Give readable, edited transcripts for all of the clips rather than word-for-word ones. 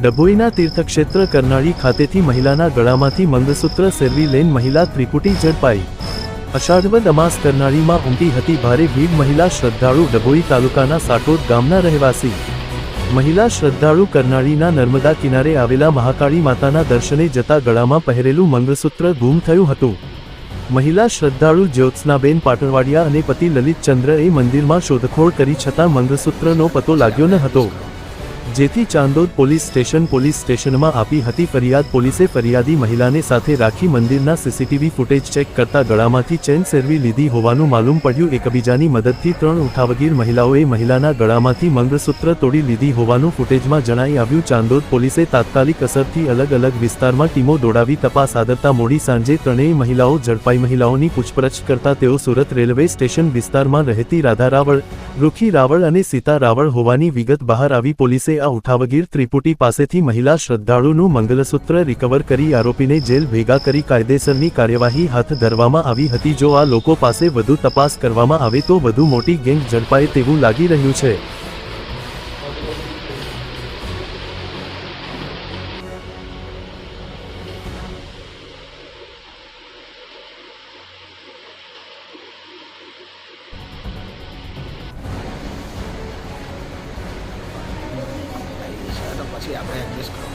ડભોઈના તીર્થક્ષેત્ર કરનાળી ખાતેથી મહિલાના ગળામાંથી મંગળસૂત્ર સેરવી લઈને મહિલા ત્રિપુટી ઝડપાઈ। અષાઢવદ અમાસ કરનાળીમાં ઉમટી હતી ભારે ભીડ। મહિલા શ્રદ્ધાળુ ડભોઈ તાલુકાના સાટોદ ગામના રહેવાસી મહિલા શ્રદ્ધાળુ કરનાળીના નર્મદા કિનારે આવેલા મહાકાળી માતાના દર્શને જતા ગળામાં પહેરેલું મંગળસૂત્ર ગુમ થયું હતું। મહિલા શ્રદ્ધાળુ જ્યોત્સનાબેન પાટણવાડિયા અને પતિ લલિત ચંદ્રએ મંદિરમાં શોધખોળ કરી છતાં મંગળસૂત્રનો પતો લાગ્યો ન હતો, જેથી ચાંદોદ પોલીસ સ્ટેશનમાં આપી હતી ફરિયાદ। પોલીસે ફરિયાદી મહિલાને સાથે રાખી મંદિરના સીસીટીવી ફૂટેજ ચેક કરતા ગળામાંથી ચેન સેરવી લીધી હોવાનું માલુમ પડ્યું। એકબીજાની મદદથી 3 ઉઠાવગીર મહિલાઓએ મહિલાના ગળામાંથી મંગળસૂત્ર તોડી લીધી હોવાનું ફૂટેજમાં જણાઈ આવ્યું। ચાંદોદ પોલીસે તાત્કાલિક અસરથી અલગ અલગ વિસ્તારમાં ટીમો દોડાવી તપાસ આદરતા મોડી સાંજે ત્રણેય મહિલાઓ ઝડપાઈ। મહિલાઓની પૂછપરછ કરતા તેઓ સુરત રેલવે સ્ટેશન વિસ્તારમાં રહેતી રાધા રાવળ, રૂખી રાવળ અને સીતા રાવળ હોવાની વિગત બહાર આવી। પોલીસે આ ઉઠાવગીર ત્રિપુટી પાસેથી મહિલા શ્રદ્ધાળુનું મંગળસૂત્ર રિકવર કરી આરોપીને જેલ ભેગા કરી કાયદેસરની કાર્યવાહી હાથ ધરવામાં આવી હતી। જો આ લોકો પાસે વધુ તપાસ કરવામાં આવે તો વધુ મોટી ગેંગ ઝડપાય તેવું લાગી રહ્યું છે। પછી આપણે એડજસ્ટ કરો।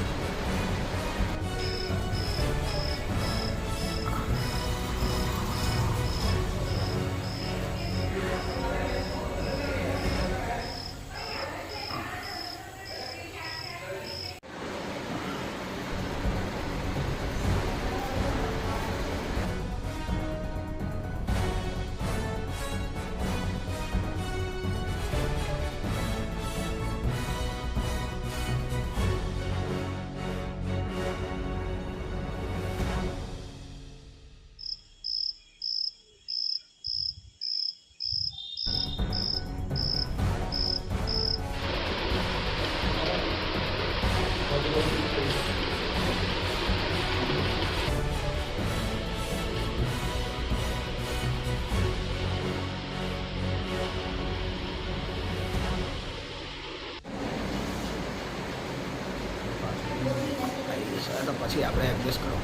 પછી આપણે એડજસ્ટ કરો।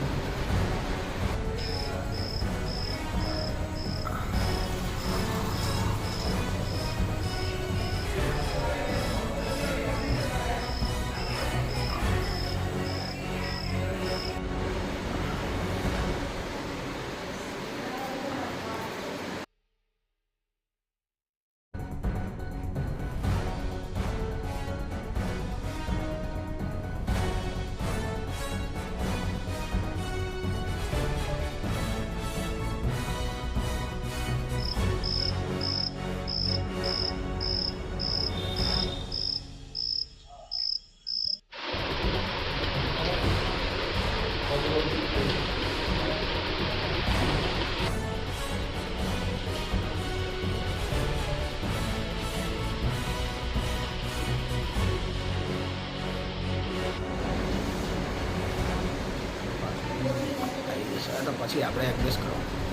પછી આપણે એડજસ્ટ કરો।